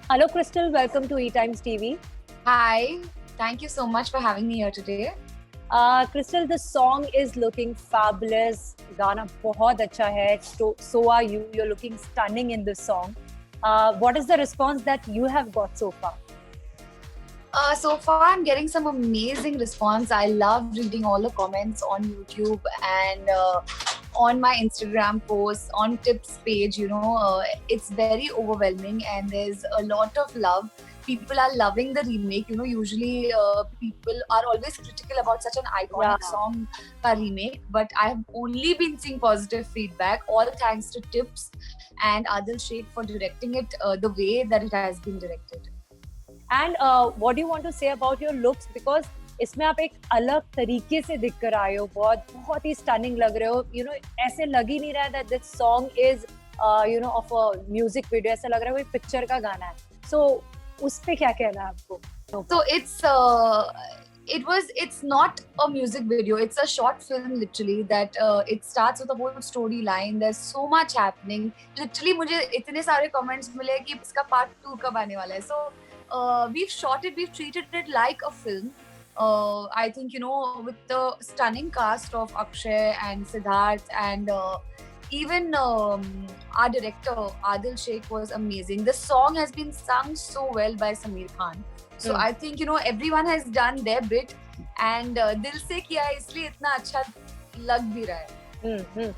Hello, Crystal. Welcome to E Times TV. Hi, thank you so much for having me here today. Crystal, the song is looking fabulous. गाना बहुत अच्छा है. So are you. You're looking stunning in this song. What is the response that you have got so far? So far, I'm getting some amazing response. I love reading all the comments on YouTube and on my Instagram posts, on tips page. It's very overwhelming and there's a lot of love. People are loving the remake. Usually people are always critical about such an iconic song ka remake, but I've only been seeing positive feedback, all thanks to Tips and Adil Sheikh for directing it the way that it has been directed. And what do you want to say about your looks? Because इसमें आप एक अलग तरीके से दिख कर आए हो, बहुत ही स्टनिंग लग रहे हो. ऐसे लग ही नहीं रहा है that this song is of a music video. ऐसा लग रहा है कोई पिक्चर का गाना है. So उस पे क्या कहना है आपको? So it's not a music video. It's a short film literally that it starts with a whole storyline. There's so much happening. Literally मुझे इतने सारे comments मिले कि इसका part 2 कब आने वाला है. So we've treated it like a film. I think, with the stunning cast of Akshay and Siddharth and even our director Adil Sheikh was amazing. The song has been sung so well by Sameer Khan. So I think, everyone has done their bit and दिल से किया है इसलिए इतना अच्छा लग भी रहा है.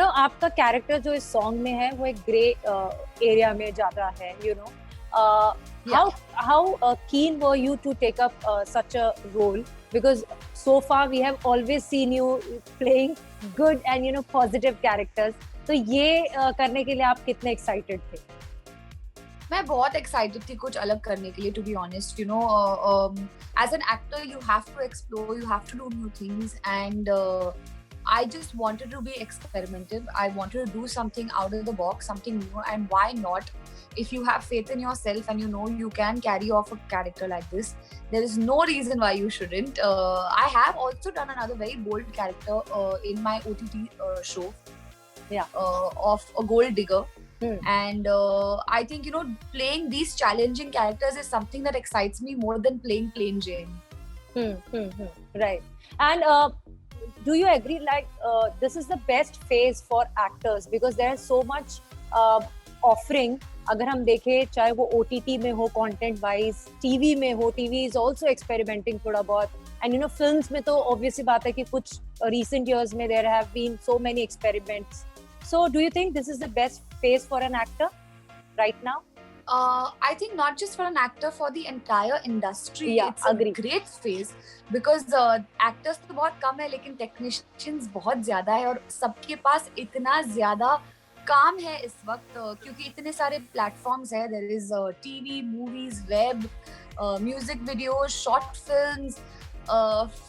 आपका कैरेक्टर जो इस सॉन्ग में है वो एक ग्रे एरिया में जाता है. How keen were you to take up such a role? Because so far we have always seen you playing good and positive characters. तो ये करने के लिए आप कितने excited थे? मैं बहुत excited थी कुछ अलग करने के लिए, to be honest. As an actor, you have to explore, you have to do new things, and I just wanted to be experimental. I wanted to do something out of the box, something new, and why not? If you have faith in yourself and you can carry off a character like this, there is no reason why you shouldn't. I have also done another very bold character in my OTT show of a gold digger. And I think, playing these challenging characters is something that excites me more than playing plain Jane. Right. And do you agree this is the best phase for actors because there is so much offering. अगर हम देखें चाहे वो OTT में हो content wise, TV में हो, TV is also experimenting थोड़ा बहुत, and films में तो obviously बात है कि कुछ recent years में there have been so many experiments. So do you think this is the best phase for an actor right now? I think not just for an actor, for the entire industry. It's a great phase because actors तो बहुत कम है लेकिन technicians बहुत ज़्यादा है और सबके पास इतना ज़्यादा काम है इस वक्त क्योंकि इतने सारे platforms है. There is TV, movies, web, music videos, short films,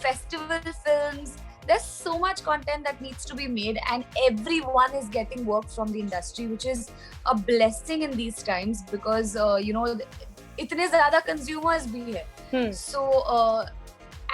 festival films. There's so much content that needs to be made and everyone is getting work from the industry, which is a blessing in these times because itne zyada consumers bhi hai. So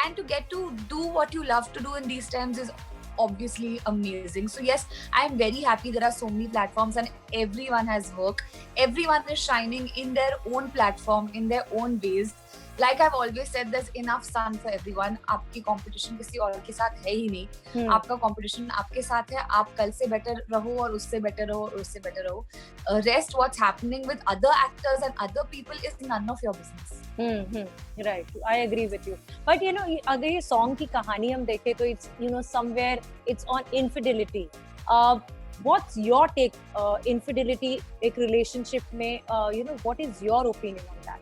and to get to do what you love to do in these times is obviously amazing. So yes, I'm very happy there are so many platforms and everyone has work. Everyone is shining in their own platform, in their own ways. Like I've always said, there's enough sun for everyone. आपकी competition किसी और के साथ है ही नहीं. आपका competition आपके साथ है. आप कल से better रहो और उससे better रहो और उससे better रहो. Rest what's happening with other actors and other people is none of your business. Right, I agree with you. But अगर ये song की कहानी हम देखें तो it's somewhere it's on infidelity. What's your take infidelity एक relationship में? What is your opinion on that?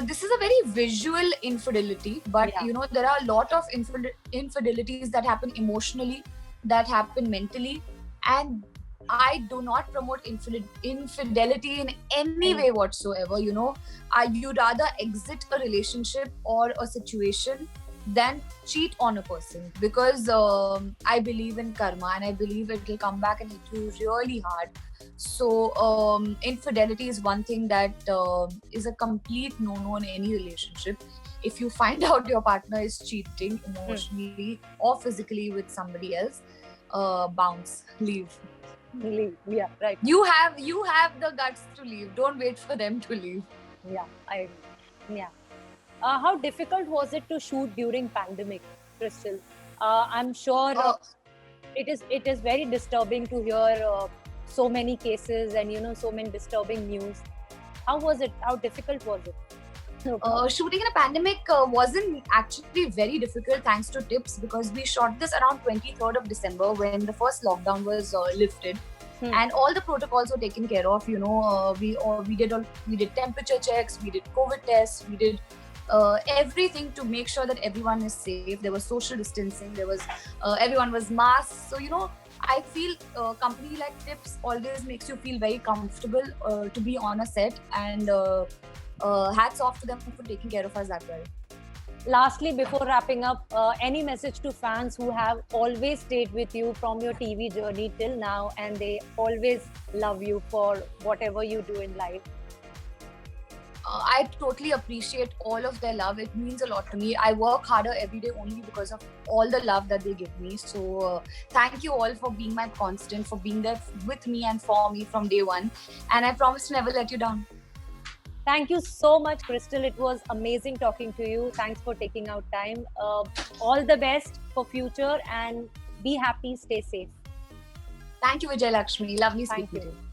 This is a very visual infidelity, but there are a lot of infidelities that happen emotionally, that happen mentally, and I do not promote infidelity in any way whatsoever. You'd rather exit a relationship or a situation than cheat on a person because I believe in karma and I believe it will come back and hit you really hard. So infidelity is one thing that is a complete no-no in any relationship. If you find out your partner is cheating emotionally or physically with somebody else, bounce, leave. Leave. Yeah, right. You have the guts to leave. Don't wait for them to leave. Yeah, I agree. Yeah. How difficult was it to shoot during pandemic, Crystal? I'm sure it is very disturbing to hear so many cases and so many disturbing news. How was it? How difficult was it? Shooting in a pandemic wasn't actually very difficult thanks to tips, because we shot this around 23rd of December when the first lockdown was lifted. And all the protocols were taken care of. We did temperature checks, we did COVID tests, we did everything to make sure that everyone is safe. There was social distancing, there was everyone was masked. So I feel company like Tips always makes you feel very comfortable to be on a set, and hats off to them for taking care of us that well. Lastly, before wrapping up, any message to fans who have always stayed with you from your TV journey till now, and they always love you for whatever you do in life? I totally appreciate all of their love. It means a lot to me. I work harder every day only because of all the love that they give me. So thank you all for being my constant, for being there with me and for me from day one. And I promise to never let you down. Thank you so much, Crystal. It was amazing talking to you. Thanks for taking out time. All the best for future, and be happy, stay safe. Thank you, Vijay Lakshmi. Lovely speaking to you.